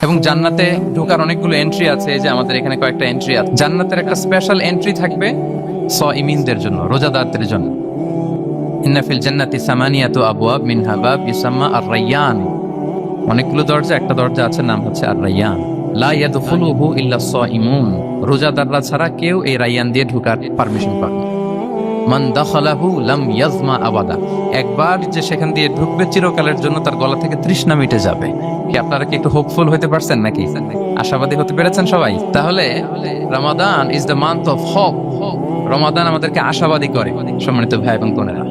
এবং জান্নাতে ঢোকার অনেকগুলো এন্ট্রি আছে, এই যে আমাদের এখানে কয়েকটা এন্ট্রি আছে। জান্নাতের একটা স্পেশাল এন্ট্রি থাকবে সাইমিনদের জন্য, রোজাদারদের জন্য। ইন্না ফিল জান্নাতি সামানিয়াতু আবওয়াব মিনহা বাব ইউসাম্মা আর-রায়্যান। অনেকগুলো দরজা, একটা দরজা আছে নাম হচ্ছে আর-রায়্যান। লা ইয়াদখুলুহু ইল্লা সাইমুন। রোজাদাররা ছাড়া কেউ এই রায়্যান দিয়ে ঢোকার পারমিশন পাবে না। মান দাখালাহু লাম ইয়াজমা আবাদা। একবার যে সেখান দিয়ে ঢুকবে চিরকালের জন্য তার গলা থেকে তৃষ্ণা মিটে যাবে। কি আপনারা কি একটু হোপফুল হতে পারছেন নাকি? আশাবাদী হতে পেরেছেন সবাই? তাহলে Ramadan is the month of hope. Ramadan আমাদেরকে আশাবাদী করে। সম্মানিত ভাই এবং বোনেরা,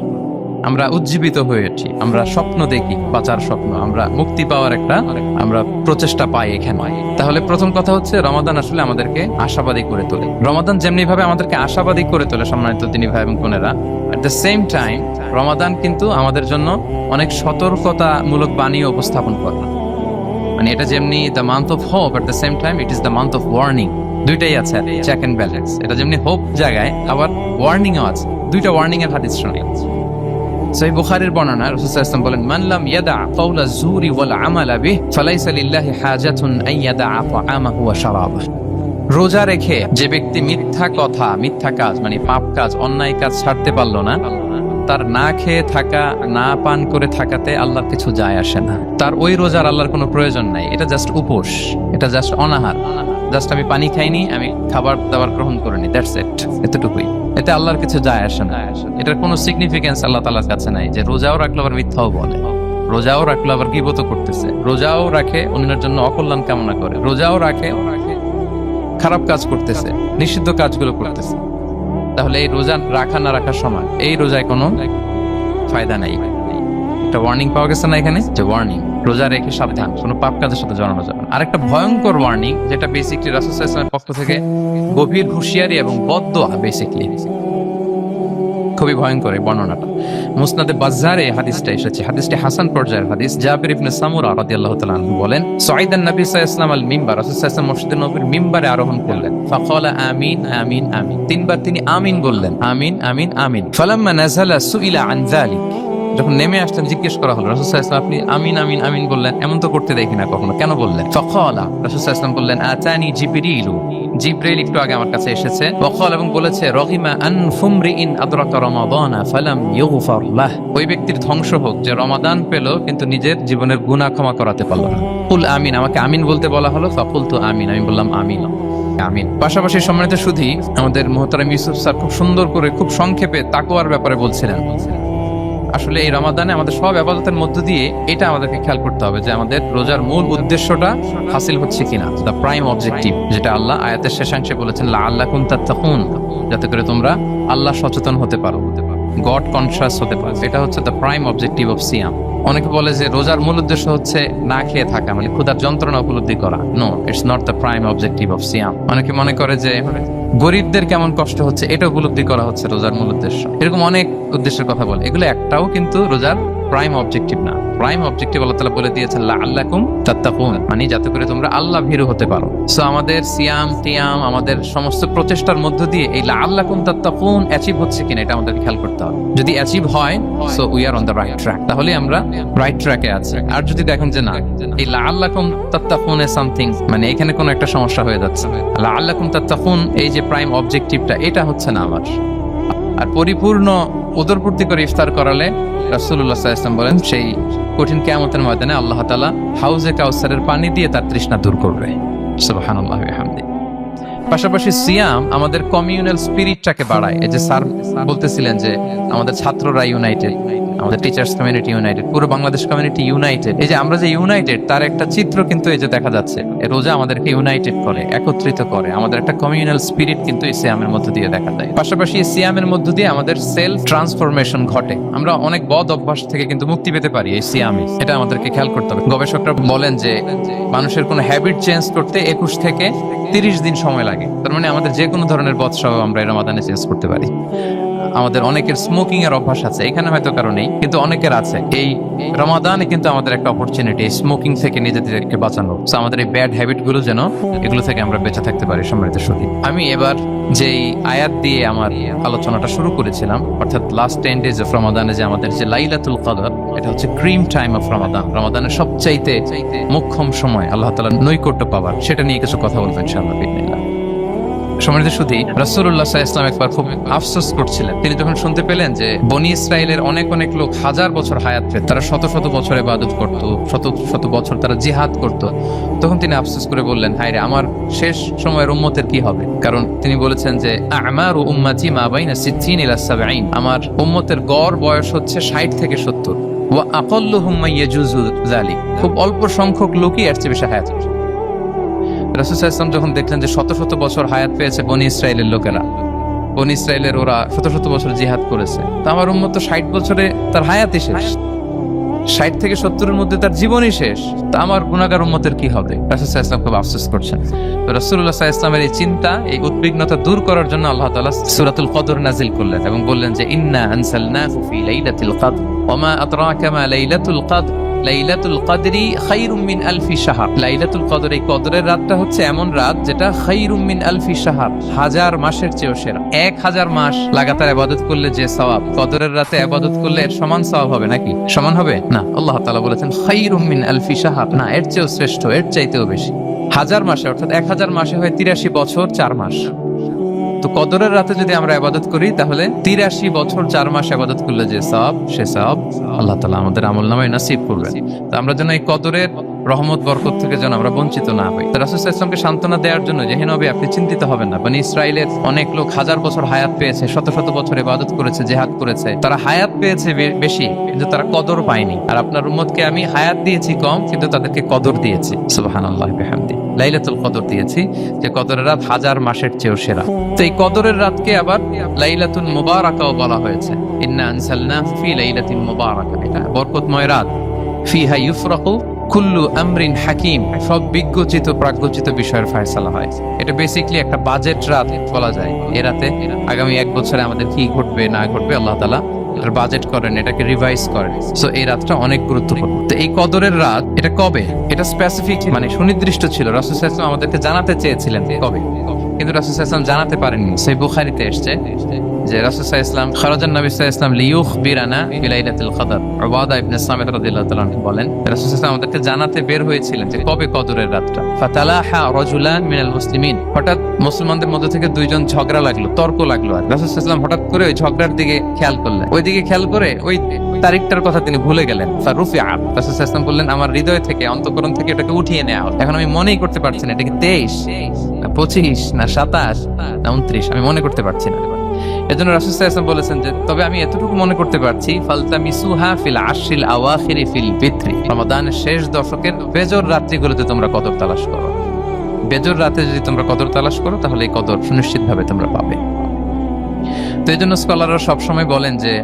আমরা উজ্জীবিত হয়ে উঠি, আমরা স্বপ্ন দেখি, বাঁচার স্বপ্ন, আমরা মুক্তি পাওয়ার একটা আমরা প্রচেষ্টা পাই এখানে। তাহলে প্রথম কথা হচ্ছে রমাদান আসলে আমাদেরকে আশাবাদী করে তোলে। রমাদান যেমনি ভাবে আমাদেরকে আশাবাদী করে তোলে সম্মানিত দিনী ভাই এবং বোনেরা, এট দ্য সেম টাইম রমাদান কিন্তু আমাদের জন্য অনেক সতর্কতামূলক বাণী উপস্থাপন করে। মানে এটা যেমনি the month of hope, at the same time it is the month of warning. দুইটাই আছে, চেক এন্ড ব্যালেন্স। এটা যেমনি হোপ জায়গায়, আবার ওয়ার্নিংও আছে। দুইটা ওয়ার্নিং এর হাদিস শুনি। সহিহ বুখারীর বর্ণনা, রাসূল সাল্লাল্লাহু আলাইহি ওয়াসাল্লাম বলেন, মান লাম ইয়াদা কাওলা যুরি ওয়াল আমালা বিহি ফালাইসা লিল্লাহি হাজাতুন আন ইয়াদা তাআমাহু ওয়া শারাবাহু। রোজা রেখে যে ব্যক্তি মিথ্যা কথা, মিথ্যা কাজ মানে পাপ কাজ, অন্যায় কাজ ছাড়তে পারলো না, তার না খেয়ে থাকা, না পান করে থাকাতে আল্লাহর কিছু যায় আসে না। তার ওই রোজার আল্লাহর কোনো প্রয়োজন নাই। এটা জাস্ট উপোস, এটা জাস্ট অনাহার, জাস্ট আমি পানি খাইনি, আমি খাবার দাবার গ্রহণ করিনি, দ্যাটস ইট, এতটুকুই। এতে আল্লাহর কিছু যায় আসে না। এটার কোনো সিগনিফিকেন্স আল্লাহ তাআলার কাছে নাই যে রোজাও রাখলো আবার মিথ্যাও বলে, রোজাও রাখলো আবার গীবত করতেছে, রোজাও রাখে অন্যের জন্য অকল্যাণ কামনা করে, রোজাও রাখে খারাপ কাজ করতেছে, নিষিদ্ধ কাজগুলো করতেছে। তাহলে এই রোজা রাখা না রাখার সময় এই রোজায় কোনো ফায়দা নাই। একটা ওয়ার্নিং পাওয়া গেছে না এখানে, যে ওয়ার্নিং, রোজা রেখে সাবধান, কোনো পাপ কাজের সাথে জড়ানো যাবে না। আরেকটা ভয়ঙ্কর ওয়ার্নিং, যেটা বেসিকলি রাসূল সাল্লাল্লাহু আলাইহি ওয়াসাল্লামের পক্ষ থেকে গভীর হুঁশিয়ারি এবং বদদোয়া, বেসিকলি খুবই ভয়ঙ্কর এই বর্ণনাটা। মুসনাদে বাজ্জারে হাদিসটা এসেছে, হাদিসটি হাসান পর্যায়ের হাদিস। জাবির ইবনে সামুরা রাদিয়াল্লাহু তাআলা আনহু বলেন, সাইদান নবী সাল্লাল্লাহু আলাইহি ওয়াসাল্লাম আল মিম্বার, রাসূল সাল্লাল্লাহু আলাইহি ওয়াসাল্লাম মসজিদে নববীর মিম্বারে আরোহণ করলেন। ফাকালা আমিন আমিন আমিন, তিনবার তিনি আমিন বললেন, আমিন আমিন আমিন। ফালাম্মা নাযালা সুইলা আন যালিক, যখন নেমে আসলেন জিজ্ঞেস করা হলো, রাসূল সাল্লাল্লাহু আলাইহি ওয়াসাল্লাম আপনি আমিন আমিন আমিন বললেন, এমন তো করতে দেখি না কখনো, কেন বললেন? ফাকালা, রাসূল সাল্লাল্লাহু আলাইহি ওয়াসাল্লাম বললেন, আতানি জিবরিলু, জিবরাইল একটু আগে আমার কাছে এসেছে। ওয়াকাল, এবং বলেছে, রহিমা আনফুমরিইন আদরাকা রমাদানা ফালাম ইউগফার লাহ, ওই ব্যক্তির ধ্বংস হোক যে রমাদান পেল কিন্তু নিজের জীবনের গুনাহ ক্ষমা করাতে পারল না। কুল আমিন, আমাকে আমিন বলতে বলা হলো, ফাকুলতু আমিন, আমি বললাম আমিন আমিন। পাশাপাশি সম্মানিত সুধী, আমাদের মুহতারাম ইউসুফ স্যার খুব সুন্দর করে, খুব সংক্ষেপে তাকওয়ার ব্যাপারে বলছিলেন। আসলে এই রমাদানে আমাদের সব ইবাদতের মধ্য দিয়ে এটা আমাদেরকে খেয়াল করতে হবে যে আমাদের রোজার মূল উদ্দেশ্যটা হাসিল হচ্ছে কিনা, দ্য প্রাইম অবজেক্টিভ, যেটা আল্লাহ আয়াতের শেষাংশে বলেছেন, লাআল্লাকুম তাত্তাকুন, যাতে করে তোমরা আল্লাহ সচেতন হতে পারো, গড কনশাস হতে পারো। এটা হচ্ছে দ্য প্রাইম অবজেক্টিভ অফ সিয়াম। অনেকে বলে যে রোজার মূল উদ্দেশ্য হচ্ছে না খেয়ে থাকা, মানে ক্ষুধার যন্ত্রণা উপলব্ধি করা। No, it's not the prime objective of সিয়াম। অনেকে মনে করে যে গরিবদের কেমন কষ্ট হচ্ছে এটা উপলব্ধি করা হচ্ছে রোজার মূল উদ্দেশ্য। এরকম অনেক উদ্দেশ্যের কথা বলে, এগুলো একটাও কিন্তু রোজার প্রাইম অবজেক্টিভ না। প্রাইম অবজেক্টিভ আল্লাহ তাআলা বলে দিয়েছেন, লাআল্লাকুম তাত্তাকুন, মানে যাতে করে তোমরা আল্লাহ ভীরু হতে পারো। সো আমাদের সিয়াম টিয়াম, আমাদের সমস্ত প্রচেষ্টার মধ্য দিয়ে এই লাআল্লাকুম তাত্তাকুন অ্যাচিভ হচ্ছে কিনা এটা আমাদেরকে খেয়াল করতে হবে। যদি অ্যাচিভ হয়, so we are on the right track, তাহলে আমরা রাইট ট্র্যাকে আছি। আর যদি দেখেন যে না, এই লাআল্লাকুম তাত্তাকুন এ সামথিং, মানে এখানে কোনো একটা সমস্যা হয়ে যাচ্ছে, লাআল্লাকুম তাত্তাকুন এই যে প্রাইম অবজেক্টিভটা, এটা হচ্ছে না আমার। আর পরিপূর্ণ উদরপূর্তি করে ইফতার করালে রাসূলুল্লাহ সাল্লাল্লাহু আলাইহি ওয়াসাল্লাম বলেন, সেই কঠিন কিয়ামতের ময়দানে আল্লাহ তাআলা হাউজে কাউসারের পানি দিয়ে তার তৃষ্ণা দূর করবে। সুবহানাল্লাহি ওয়া বিহামদিহি। পাশাপাশি সিয়াম আমাদের কমিউনাল স্পিরিটটাকে বাড়ায়। এই যে স্যার বলতেছিলেন যে আমাদের ছাত্ররা ইউনাইটেড, আমাদের টিচার্স কমিউনিটি ইউনাইটেড, পুরো বাংলাদেশ কমিউনিটি ইউনাইটেড। এই যে আমরা যে ইউনাইটেড, তার একটা চিত্র কিন্তু এই যে দেখা যাচ্ছে। রোজা আমাদেরকে ইউনাইটেড করে, একত্রিত করে, আমাদের একটা কমিউনাল স্পিরিট কিন্তু এই সিয়ামের মধ্য দিয়ে দেখা যায়। পাশাপাশি এই সিয়ামের মধ্য দিয়ে আমাদের সেলফ ট্রান্সফরমেশন ঘটে। আমরা অনেক বদ অভ্যাস থেকে কিন্তু মুক্তি পেতে পারি এই সিয়ামে, এটা আমাদেরকে খেয়াল করতে হবে। গবেষকরা বলেন যে মানুষের কোনো হ্যাবিট চেঞ্জ করতে 21 থেকে 30 দিন সময় লাগে। তার মানে আমাদের যে কোনো ধরনের বদ স্বভাব আমরা এই রমাদানে চেঞ্জ করতে পারি। আমাদের অনেকের স্মোকিং এর অভ্যাস আছে, এখানে হয়তো কারো নেই, কিন্তু অনেকের আছে। এই রমাদানে কিন্তু আমাদের একটা অপরচুনিটি স্মোকিং থেকে নিজেদেরকে বাঁচানো। So আমাদের এই ব্যাড হ্যাবিট গুলো যেন এগুলো থেকে আমরা বেঁচে থাকতে পারি। সম্মানিত সুধী, আমি এবার যেই আয়াত দিয়ে আমার আলোচনাটা শুরু করেছিলাম, অর্থাৎ লাস্ট 10 days অফ রমাদানে যে আমাদের যে লাইলাতুল কদর, এটা হচ্ছে ক্রিম টাইম অফ রমাদান, রমাদানের সবচাইতে মোক্ষম সময় আল্লাহ তাআলার নৈকট্য পাওয়ার, সেটা নিয়ে কিছু কথা বলবেন ইনশাআল্লাহ বিসমিল্লাহ। সম্মানিত সুধী, রাসূলুল্লাহ সাল্লাল্লাহু আলাইহি ওয়াসাল্লাম একবার খুব আফসোস করছিলেন। তিনি যখন শুনতে পেলেন যে বনি ইসরাইলের অনেক অনেক লোক হাজার বছর হায়াত পেত, তারা শত শত বছর ইবাদত করত, শত শত বছর তারা জিহাদ করত, তখন তিনি আফসোস করে বললেন, হায় রে, আমার শেষ সময়ের উম্মতের কি হবে? কারণ তিনি বলেছেন যে আমারু উম্মতি মা বাইনা 60 ইলা 70, আমার উম্মতের গড় বয়স হচ্ছে 60 থেকে 70, ওয়া আকাল্লুহুম মা ইয়াজুজু যালিক, খুব অল্প সংখ্যক লোকই এর চেয়ে বেশি হায়াত। রাসূল সাল্লাল্লাহু আলাইহি ওয়াসাল্লাম যখন দেখলেন যে শত শত বছর হায়াত পেয়েছে বনি ইসরাইলের লোকেরা, বনি ইসরাইলের ওরা শত শত বছর জিহাদ করেছে, তো আমার উম্মত তো 60 বছরে তার হায়াতই শেষ, 60 থেকে 70 এর মধ্যে তার জীবনই শেষ, তা আমার গুনাহগার উম্মতের কি হবে? রাসূল সাল্লাল্লাহু আলাইহি ওয়াসাল্লাম খুব আফসোস করছেন। তো রাসূলুল্লাহ সাল্লাল্লাহু আলাইহি ওয়াসাল্লামের এই চিন্তা, এই উদ্বিগ্নতা দূর করার জন্য আল্লাহ তাআলা সূরাতুল কদর নাযিল করলেন এবং বললেন যে ইন্না আনসালনাহু ফি লাইলাতিল কদর ওয়া মা আদরাকা মা লাইলাতুল কদর লাইলাতুল কদরি খায়রুম মিন আলফি শাহর। লাইলাতুল কদর, এই কদরের রাতটা হচ্ছে এমন রাত যেটা খায়রুম মিন আলফি শাহর, হাজার মাসের চেয়েও সেরা। 1000 মাস লাগাতার ইবাদত করলে যে সওয়াব, কদরের রাতে ইবাদত করলে এর সমান সওয়াব হবে নাকি? সমান হবে না। আল্লাহ তাআলা বলেছেন খায়রুম মিন আলফি শাহর, না, এর চেয়েও শ্রেষ্ঠ, এর চাইতেও বেশি। 1000 মাসে, অর্থাৎ 1000 মাসে হয় 83 বছর 4 মাস। তো কদরের রাতে যদি আমরা ইবাদত করি তাহলে 83 বছর 4 মাস ইবাদত করলে যে সওয়াব, সে সওয়াব আল্লাহ তাআলা আমাদের আমলনামায় নসিব করবেন। তো আমরা যেন এই কদরের রহমত বরকত থেকে যেন আমরা বঞ্চিত না হই। তো রাসূল সাল্লাল্লাহু আলাইহি ওয়াসাল্লামকে সান্ত্বনা দেওয়ার জন্য যে, হে নবী, আপনি চিন্তিত হবেন না, বনি ইসরাইলের অনেক লোক হাজার বছর হায়াত পেয়েছে, শত শত বছর ইবাদত করেছে, জিহাদ করেছে, তারা হায়াত পেয়েছে বেশি কিন্তু তারা কদর পায়নি। আর আপনার উম্মতকে আমি হায়াত দিয়েছি কম কিন্তু তাদেরকে কদর দিয়েছি। সুবহানাল্লাহি ওয়া বিহামদিহি, লাইলাতুল কদর দিয়েছি, যে কদরের রাত 1000 মাসের চেয়েও সেরা। তো এই কদরের রাতকে আবার লাইলাতুল মুবারাকাও বলা হয়েছে। ইন্না আনসালনাহু ফি লাইলাতিন মুবারাকা, এটা বরকতময় রাত। ফিহা ইউফরাকু কুল্লু আমরিন হাকিম, সব বিজ্ঞচিত প্রাজ্ঞচিত বিষয়ের ফয়সালা হয়। এটা বেসিক্যালি একটা বাজেট রাত বলা যায়। এ রাতে আগামী 1 বছরে আমাদের কি ঘটবে না ঘটবে আল্লাহ তাআলা এটার বাজেট করেন, এটাকে রিভাইজ করেন। সো এই রাতটা অনেক গুরুত্বপূর্ণ। তো এই কদরের রাত, এটা কবে, এটা স্পেসিফিক, মানে সুনির্দিষ্ট ছিল। রাসূল সাল্লাল্লাহু আলাইহি ওয়াসাল্লাম আমাদেরকে জানাতে চেয়েছিলেন কবে, কিন্তু রাসূল সাল্লাল্লাহু আলাইহি ওয়াসাল্লাম জানাতে পারেননি। সহিহ বুখারীতে এসেছে যে রাসূল সাল্লাল্লাহু আলাইহি ওয়াসাল্লাম খারাজান নবী সাল্লাল্লাহু আলাইহি ওয়াসাল্লাম লিয়ুখবিরানা বিলাইলাতিল কদর। উবাদা ইবনে সামিত রাদিয়াল্লাহু তাআলা বলেন, রাসূল সাল্লাল্লাহু আলাইহি ওয়াসাল্লাম আমাদেরকে জানাতে বের হয়েছিলেন যে কবে কদরের রাতটা। ফাতালাহা রাজুলান মিনাল মুসলিমিন, হঠাৎ মুসলমানদের মধ্যে থেকে দুইজন ঝগড়া লাগলো, তর্ক লাগলো। আর রাসূল সাল্লাল্লাহু আলাইহি ওয়াসাল্লাম হঠাৎ করে ওই ঝগড়ার দিকে খেয়াল করলেন, ওই দিকে খেয়াল করে ওই তারিখটার কথা তিনি ভুলে গেলেন। ফারুফিআ, রাসূল সাল্লাল্লাহু আলাইহি ওয়াসাল্লাম বললেন, আমার হৃদয় থেকে, অন্তঃকরণ থেকে এটাকে উঠিয়ে নেওয়া হলো। এখন আমি মনেই করতে পারছি না এটা কি 23 না 25 না 27 না 29, আমি মনে করতে পারছি না। এজন্য রাসূল সাল্লাল্লাহু আলাইহি ওয়াসাল্লাম বলেছেন যে তবে আমি এতটুকু মনে করতে পারছি, ফালতামিসুহা ফিল আশরিল আওয়াখিরি ফিল ফিত্রি, রমাদানের শেষ দশকের বেজর রাত্রিগুলোতে তোমরা কদর তালাশ করো। বেজর রাতে যদি তোমরা কদর তালাশ করো তাহলে এই কদর সুনিশ্চিতভাবে তোমরা পাবে। তো এই জন্য স্কলাররা সবসময় বলেন যে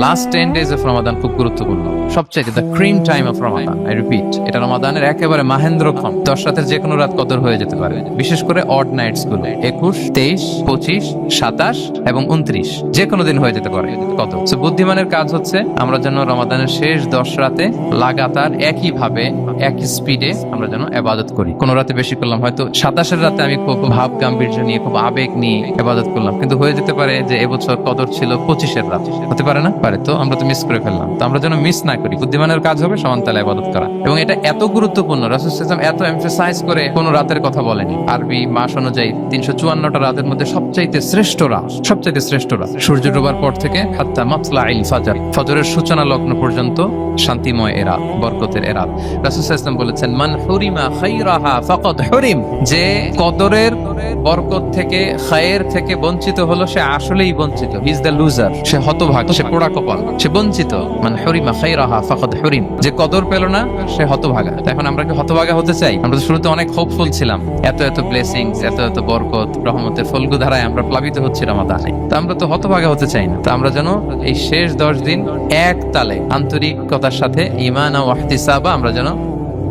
লাস্ট 10 days অফ রমাদান খুব গুরুত্বপূর্ণ, সবচেয়ে the cream time of Ramadan. I repeat, এটা রমাদানের একেবারে মাহেন্দ্রক্ষণ। 10 রাতের যে কোনো রাত কদর হয়ে যেতে পারে, বিশেষ করে অড নাইটস গুলো 21, 23, 25, 27 এবং 29, যে কোনো দিন হয়ে যেতে পারে কদর। সো বুদ্ধিমানের কাজ হচ্ছে আমরা যেন রমাদানের শেষ 10 রাতে লাগাতার একইভাবে একই স্পিডে আমরা যেন ইবাদত করি। কোন রাতে বেশি করলাম, হয়তো 27 রাতে আমি খুব ভাব গাম্ভীর্য নিয়ে, খুব আবেগ নিয়ে ইবাদত করলাম, কিন্তু হয়ে যেতে পারে যে এবছর কদর ছিল 25 রাত, হতে পারে না? পারে। তো আমরা তো মিস করে ফেললাম। তো আমরা যেন মিস না করি। বুদ্ধিমানের কাজ হবে সমান তালে ইবাদত করা, এবং এটা এত গুরুত্বপূর্ণ। রাসূল সাল্লাল্লাহু আলাইহি ওয়াসাল্লাম এত এমফাসাইজ করে কোন রাতের কথা বলেনি। আরবি মাস অনুযায়ী 354টা রাতের মধ্যে সবচাইতে শ্রেষ্ঠ রাত, সবচাইতে শ্রেষ্ঠ রাত সূর্য ডোবার পর থেকে হাত্তা মাতলাইল ফাজর, ফজরের সূচনা লগ্ন পর্যন্ত শান্তিময় এ রাত, বরকতের এ রাত। রাসূল সাল্লাল্লাহু আলাইহি ওয়াসাল্লাম বলেছেন, মান হুরিমা খায়রাহা ফাকাদ হুরিম, যে কদরের বরকত থেকে, খায়ের থেকে বঞ্চিত হলো সে আসলেই বঞ্চিত। হি ইজ দ্য লুজার, সে হতভাগা, সে পোড়া কপাল, সে বঞ্চিত। মান হুরিমা খায়রাহা ফাকাদ হুরিম, যে কদর পেল না সে হতভাগা। এখন আমরা কি হতভাগা হতে চাই? আমরা তো শুরুতে অনেক হোপফুল ছিলাম, এত এত ব্লেসিংস, এত এত বরকত, রহমতের ফলগু ধারায় আমরা প্লাবিত হচ্ছি রমাদানে। তো আমরা তো হতভাগা হতে চাই না। তো আমরা যেন এই শেষ 10 দিন এক তালে আন্তরিকতার সাথে ঈমান ও ইহতিসাবা আমরা যেন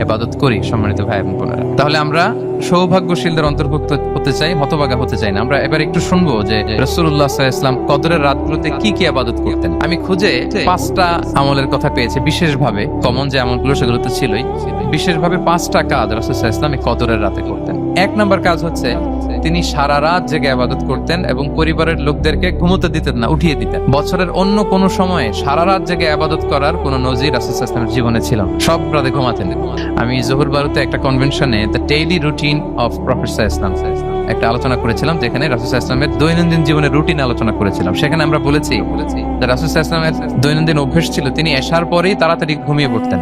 ইবাদত করি সম্মানিত ভাই এবং বোনেরা। তাহলে আমরা সৌভাগ্যশীলদের অন্তর্ভুক্ত হতে চাই, হতভাগা হতে চাই না। আমরা এবার একটু শুনবো যে রাসূলুল্লাহ সাল্লাল্লাহু আলাইহি ওয়াসাল্লাম কদরের রাতগুলোতে কি কি ইবাদত করতেন। আমি খুঁজে 5টা আমলের কথা পেয়েছি, বিশেষভাবে কমন যে আমলগুলো সেগুলো তো ছিলই, বিশেষভাবে 5টা কাজ রাসূল সাল্লাল্লাহু আলাইহি ওয়াসাল্লাম এই কদরের রাতে করতেন। 1 নম্বর কাজ হচ্ছে তিনি সারা রাত জেগে ইবাদত করতেন এবং পরিবারের লোকদেরকে ঘুমোতে দিতেন না, উঠিয়ে দিতেন। বছরের অন্য কোনো সময়ে সারা রাত জেগে ইবাদত করার কোনো নজির রাসূল সাল্লাল্লাহু আলাইহি ওয়াসাল্লামের জীবনে ছিল না। সব রাতে ঘুমাতেন। আমি জোহর বারুতে একটা কনভেনশনে the daily routine of prophet সাল্লাল্লাহু আলাইহি ওয়াসাল্লাম একটা আলোচনা করেছিলাম, যেখানে রাসূল সাল্লাল্লাহু আলাইহি ওয়াসাল্লামের দৈনন্দিন জীবনের রুটিন আলোচনা করেছিলাম। সেখানে আমরা বলেছি যে রাসূল সাল্লাল্লাহু আলাইহি ওয়াসাল্লামের দৈনন্দিন অভ্যাস ছিল তিনি এশার পরেই তাড়াতাড়ি ঘুমিয়ে পড়তেন।